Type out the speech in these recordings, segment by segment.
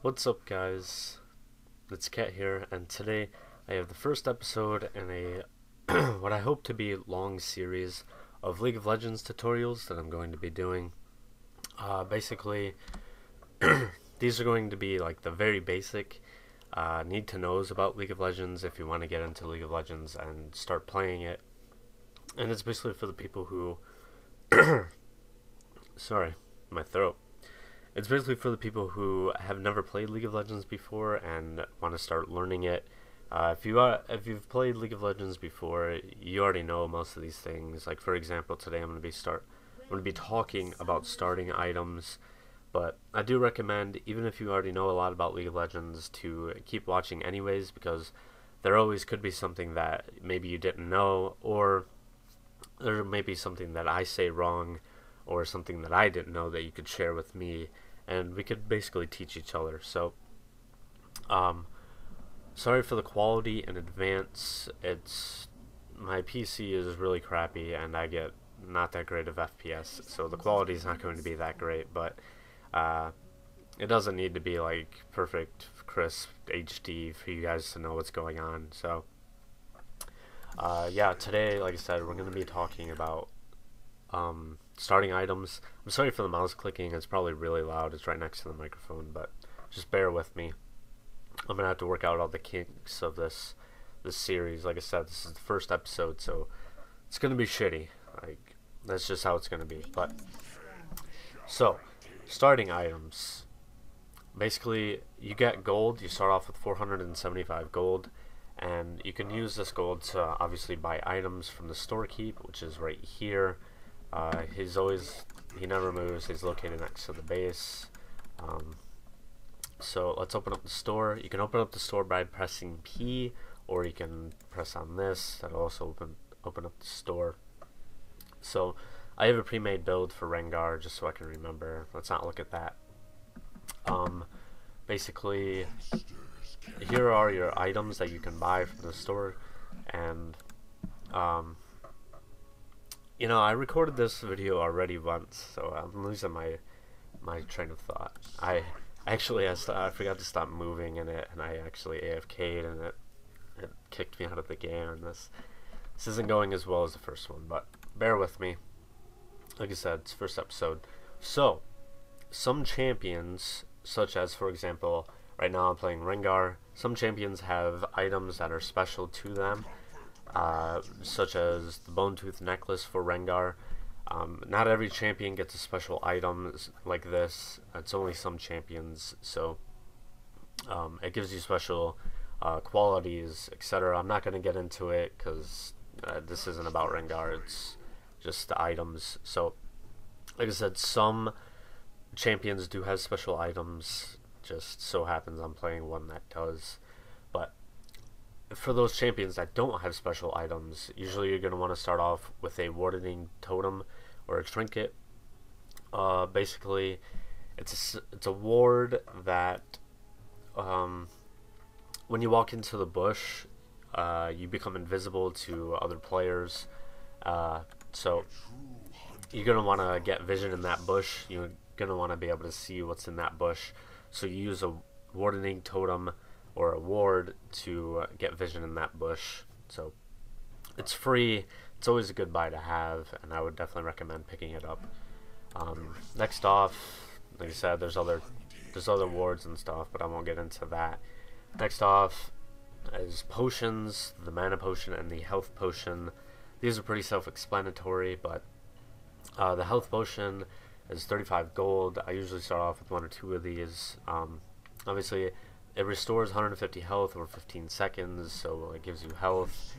What's up, guys? It's Kett here, and today I have the first episode in a what I hope to be long series of League of Legends tutorials that I'm going to be doing. Basically, these are going to be like the very basic need to knows about League of Legends if you want to get into League of Legends and start playing it. And it's basically for the people who, sorry, my throat. It's basically for the people who have never played League of Legends before and want to start learning it. If you've played League of Legends before, you already know most of these things. Like, for example, today I'm going to be talking about starting items. But I do recommend, even if you already know a lot about League of Legends, to keep watching anyways, because there always could be something that maybe you didn't know, or there may be something that I say wrong, or something that I didn't know that you could share with me, and we could basically teach each other. So, sorry for the quality in advance. My PC is really crappy, and I get not that great of FPS, so the quality is not going to be that great. But it doesn't need to be like perfect, crisp HD for you guys to know what's going on. So, yeah, today, like I said, we're going to be talking about starting items. I'm sorry for the mouse clicking. It's probably really loud. It's right next to the microphone, but just bear with me. I'm gonna have to work out all the kinks of this series. Like I said, this is the first episode, so it's gonna be shitty. Like, that's just how it's gonna be. But so, starting items. Basically, you get gold. You start off with 475 gold, and you can use this gold to obviously buy items from the store keep, which is right here. He never moves. He's located next to the base. So let's open up the store. You can open up the store by pressing P, or you can press on this. That'll also open up the store. So I have a pre-made build for Rengar, just so I can remember. Let's not look at that. Basically, here are your items that you can buy from the store, and you know, I recorded this video already once, so I'm losing my train of thought. I forgot to stop moving in it, and I actually AFK'd, and it kicked me out of the game. And this isn't going as well as the first one, but bear with me. Like I said, it's the first episode. So, some champions, such as, for example, right now I'm playing Rengar. Some champions have items that are special to them. Such as the Bone Tooth necklace for Rengar. Not every champion gets a special item like this. It's only some champions, so it gives you special qualities, etc. I'm not going to get into it because this isn't about Rengar. It's just the items. So, like I said, some champions do have special items. Just so happens I'm playing one that does. But for those champions that don't have special items, usually you're going to want to start off with a wardening totem or a trinket. Basically, it's a ward that when you walk into the bush, you become invisible to other players. So you're going to want to get vision in that bush. You're going to want to be able to see what's in that bush. So you use a wardening totem or a ward to get vision in that bush. So it's free. It's always a good buy to have, and I would definitely recommend picking it up. Next off, like I said, there's other wards and stuff, but I won't get into that. Next off is potions, the mana potion and the health potion. These are pretty self-explanatory, but the health potion is 35 gold. I usually start off with one or two of these. Obviously, it restores 150 health over 15 seconds, so it gives you health,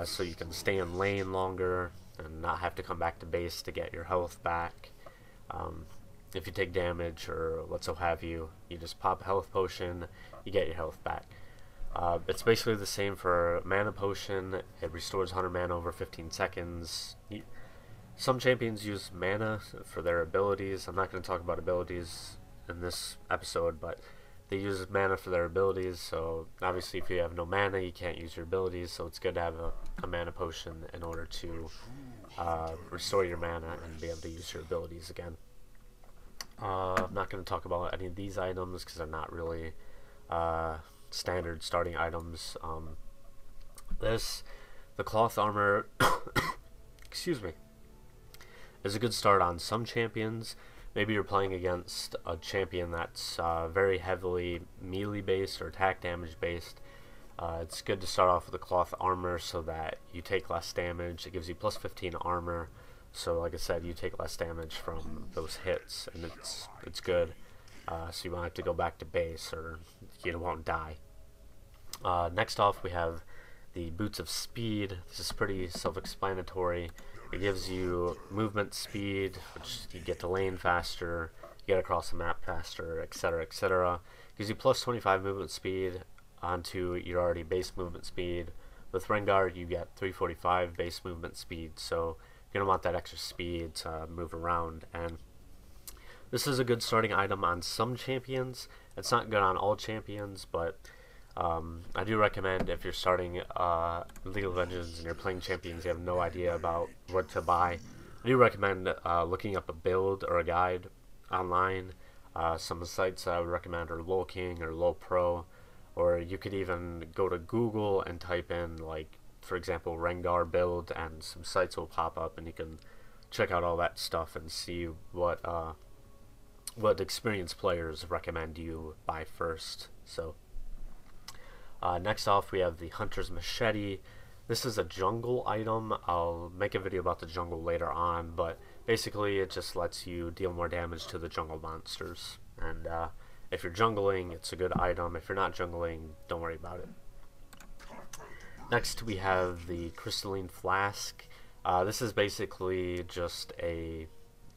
so you can stay in lane longer and not have to come back to base to get your health back. If you take damage or what so have you, you just pop a health potion, you get your health back. It's basically the same for mana potion. It restores 100 mana over 15 seconds. Some champions use mana for their abilities. I'm not going to talk about abilities in this episode, but they use mana for their abilities, so obviously if you have no mana, you can't use your abilities, so it's good to have a mana potion in order to restore your mana and be able to use your abilities again. I'm not going to talk about any of these items because they're not really standard starting items. The cloth armor, excuse me, is a good start on some champions. Maybe you're playing against a champion that's very heavily melee based or attack damage based. It's good to start off with the cloth armor so that you take less damage. It gives you plus 15 armor, so like I said, you take less damage from those hits, and it's good. So you won't have to go back to base, or you won't die. Next off, we have the Boots of Speed. This is pretty self-explanatory. It gives you movement speed, which you get to lane faster, you get across the map faster, etc., etc. Gives you plus 25 movement speed onto your already base movement speed. With Rengar, you get 345 base movement speed, so you're going to want that extra speed to move around. And this is a good starting item on some champions. It's not good on all champions, but I do recommend if you're starting League of Legends and you're playing champions you have no idea about what to buy, I do recommend looking up a build or a guide online. Some sites I would recommend are LolKing or LolPro, or you could even go to Google and type in, like, for example, Rengar build, and some sites will pop up and you can check out all that stuff and see what experienced players recommend you buy first. So next off, we have the Hunter's Machete. This is a jungle item. I'll make a video about the jungle later on, but basically it just lets you deal more damage to the jungle monsters. And if you're jungling, it's a good item. If you're not jungling, don't worry about it. Next, we have the Crystalline Flask. This is basically just a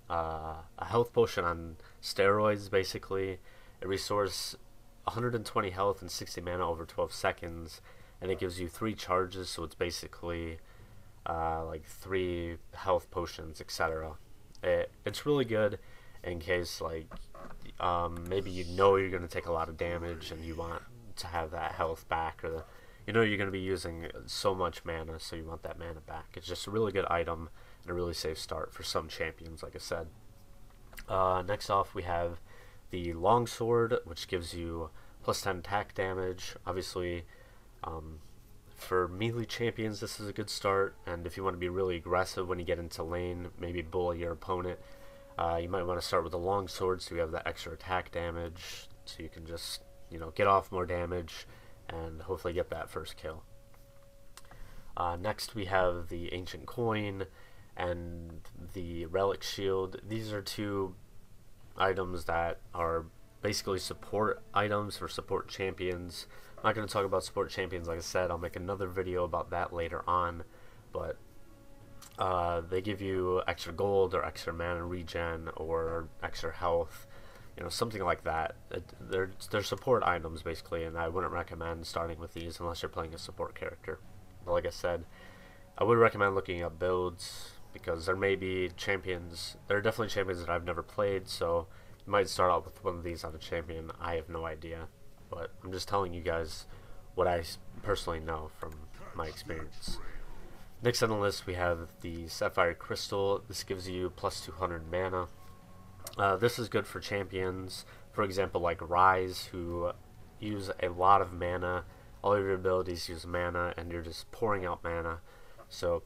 health potion on steroids, basically. It restores 120 health and 60 mana over 12 seconds, and it gives you 3 charges, so it's basically like 3 health potions, etc. It's really good in case, like, maybe you know you're going to take a lot of damage and you want to have that health back, or you know you're going to be using so much mana, so you want that mana back. It's just a really good item and a really safe start for some champions, like I said. Next off, we have the Longsword, which gives you plus 10 attack damage. Obviously, for melee champions, this is a good start, and if you want to be really aggressive when you get into lane, maybe bully your opponent, you might want to start with the Longsword so you have that extra attack damage, so you can just, get off more damage and hopefully get that first kill. Next, we have the Ancient Coin and the Relic Shield. These are 2 items that are basically support items for support champions. I'm not going to talk about support champions, like I said. I'll make another video about that later on, but they give you extra gold or extra mana regen or extra health, something like that. They're support items basically, and I wouldn't recommend starting with these unless you're playing a support character. But like I said, I would recommend looking up builds, because there may be champions, there are definitely champions that I've never played, so you might start out with one of these on a champion. I have no idea, but I'm just telling you guys what I personally know from my experience. Next on the list, we have the Sapphire Crystal. This gives you plus 200 mana. This is good for champions, for example, like Rise, who use a lot of mana. All of your abilities use mana, and you're just pouring out mana. So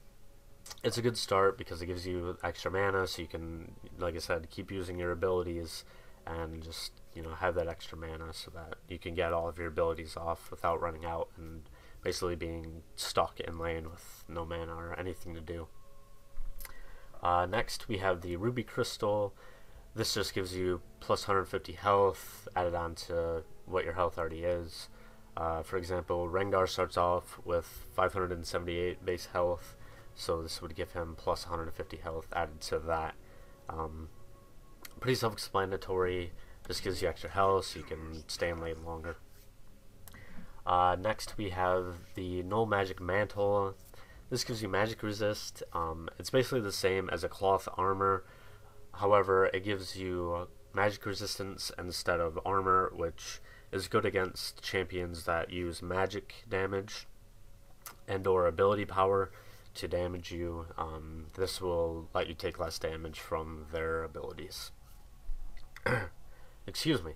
it's a good start because it gives you extra mana, so you can, like I said, keep using your abilities and just, have that extra mana so that you can get all of your abilities off without running out and basically being stuck in lane with no mana or anything to do. Next, we have the Ruby Crystal. This just gives you plus 150 health added on to what your health already is. For example, Rengar starts off with 578 base health, so this would give him plus 150 health added to that. Pretty self-explanatory. This gives you extra health so you can stay in lane longer. Next, we have the Null Magic Mantle. This gives you magic resist. It's basically the same as a cloth armor. However, it gives you magic resistance instead of armor, which is good against champions that use magic damage and or ability power to damage you. This will let you take less damage from their abilities. Excuse me.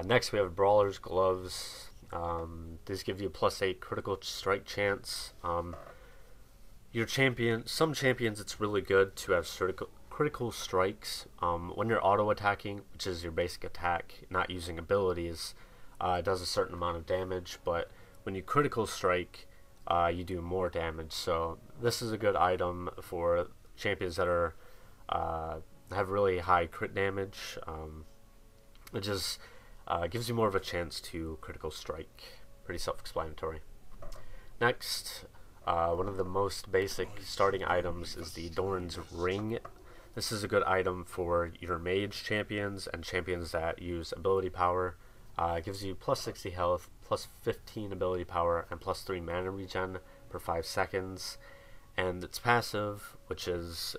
Next we have Brawler's Gloves. These give you +8 critical strike chance. Some champions, it's really good to have critical strikes. When you're auto attacking, which is your basic attack, not using abilities, it does a certain amount of damage, but when you critical strike, you do more damage. So this is a good item for champions that are have really high crit damage. It just gives you more of a chance to critical strike. Pretty self-explanatory. Next, one of the most basic starting items is the Doran's Ring. This is a good item for your mage champions and champions that use ability power. It gives you +60 health, +15 ability power, and +3 mana regen per 5 seconds. And its passive, which is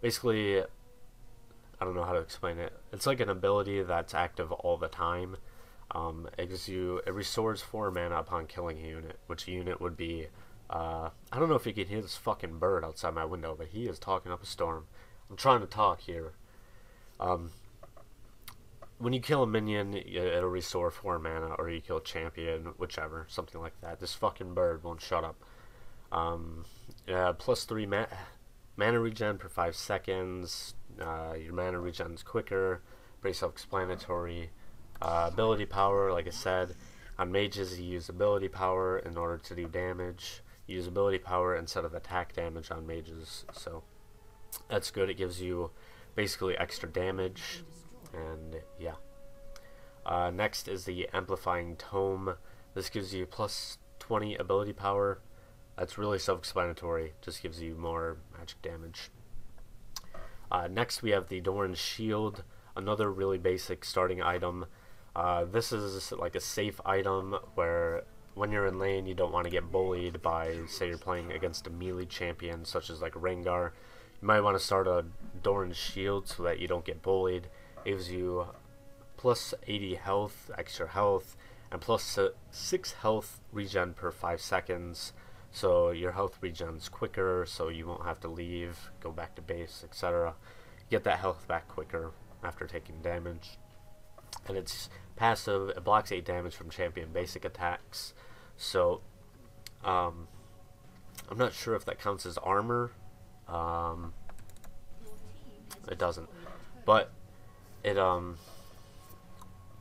basically, I don't know how to explain it. It's like an ability that's active all the time. It restores 4 mana upon killing a unit, which unit would be, I don't know if you can hear this fucking bird outside my window, but he is talking up a storm. I'm trying to talk here. When you kill a minion, it'll restore 4 mana, or you kill a champion, whichever, something like that. This fucking bird won't shut up. +3 mana regen per 5 seconds. Your mana regen's quicker, pretty self-explanatory. Ability power, like I said, on mages you use ability power in order to do damage. You use ability power instead of attack damage on mages, so that's good. It gives you basically extra damage, and yeah. Next is the Amplifying Tome. This gives you +20 ability power. That's really self-explanatory, just gives you more magic damage. Next we have the Doran's Shield, another really basic starting item. This is like a safe item where when you're in lane you don't want to get bullied by, say you're playing against a melee champion such as like Rengar. You might want to start a Doran's Shield so that you don't get bullied. It gives you +80 health, extra health, and +6 health regen per 5 seconds. So your health regen's quicker, so you won't have to leave, go back to base, etc. Get that health back quicker after taking damage. And it's passive, it blocks 8 damage from champion basic attacks. So I'm not sure if that counts as armor. It doesn't. But it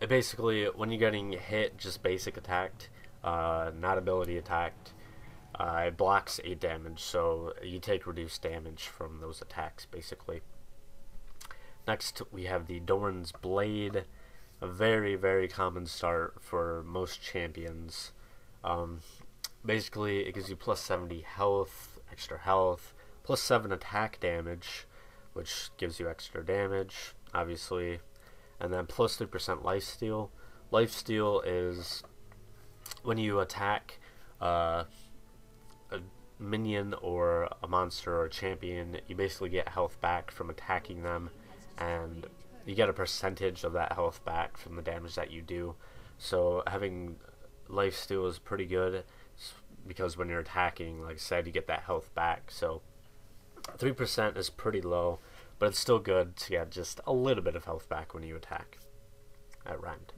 basically, when you're getting hit just basic attacked, not ability attacked, it blocks 8 damage, so you take reduced damage from those attacks, basically. Next, we have the Doran's Blade, a very, very common start for most champions. Basically, it gives you +70 health, extra health, +7 attack damage, which gives you extra damage, obviously, and then +3% lifesteal. Lifesteal is when you attack a minion or a monster or a champion, you basically get health back from attacking them, and you get a percentage of that health back from the damage that you do. So having lifesteal is pretty good because when you're attacking, like I said, you get that health back. So 3% is pretty low, but it's still good to get just a little bit of health back when you attack. That rhymed.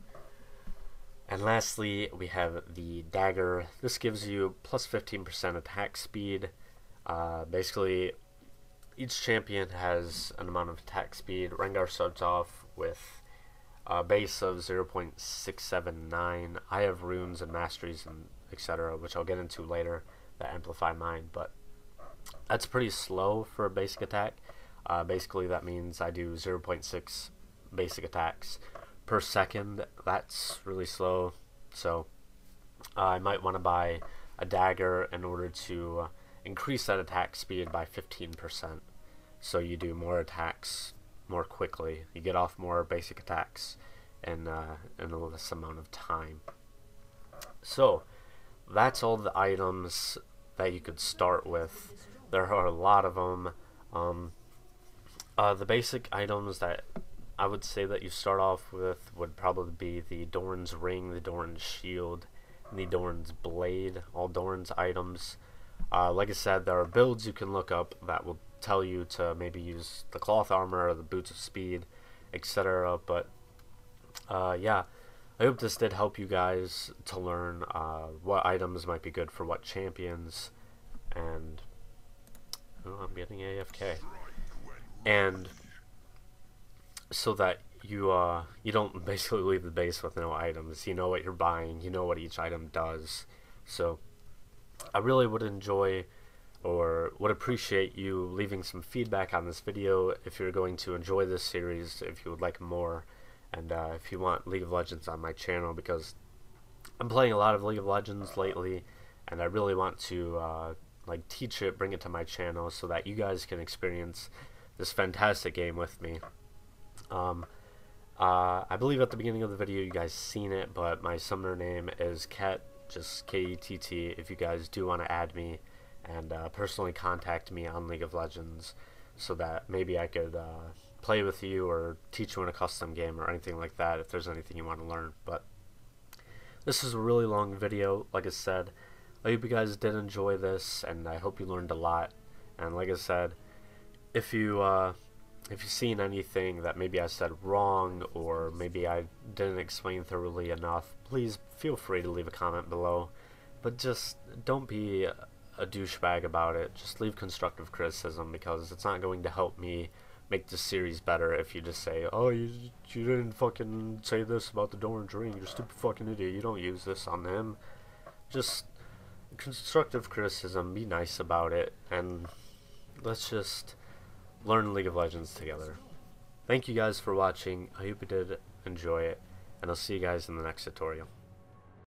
And lastly, we have the Dagger. This gives you +15% attack speed. Basically, each champion has an amount of attack speed. Rengar starts off with a base of 0.679. I have runes and masteries and etc., which I'll get into later, that amplify mine, but that's pretty slow for a basic attack. Basically, that means I do 0.6 basic attacks per second. That's really slow, so I might want to buy a dagger in order to increase that attack speed by 15%, so you do more attacks more quickly. You get off more basic attacks in a less amount of time. So that's all the items that you could start with. There are a lot of them. The basic items that I would say that you start off with would probably be the Doran's Ring, the Doran's Shield, and the Doran's Blade, all Doran's items. Like I said, there are builds you can look up that will tell you to maybe use the cloth armor or the boots of speed, etc. But yeah, I hope this did help you guys to learn what items might be good for what champions, and oh, I'm getting AFK, and so that you don't basically leave the base with no items. You know what you're buying, you know what each item does. So I really would enjoy or would appreciate you leaving some feedback on this video if you're going to enjoy this series, if you would like more, and if you want League of Legends on my channel, because I'm playing a lot of League of Legends lately, and I really want to like teach it, bring it to my channel so that you guys can experience this fantastic game with me. I believe at the beginning of the video you guys seen it, but my summoner name is Kett, just K-E-T-T, if you guys do want to add me and personally contact me on League of Legends so that maybe I could play with you or teach you in a custom game or anything like that if there's anything you want to learn. But this is a really long video. Like I said, I hope you guys did enjoy this, and I hope you learned a lot. And like I said, if you've seen anything that maybe I said wrong or maybe I didn't explain thoroughly enough, please feel free to leave a comment below. But just don't be a douchebag about it. Just leave constructive criticism, because it's not going to help me make this series better if you just say, oh, you didn't fucking say this about the Orange Ring, you're a stupid fucking idiot, you don't use this on them. Just constructive criticism, be nice about it, and let's just learn League of Legends together. Thank you guys for watching. I hope you did enjoy it, and I'll see you guys in the next tutorial.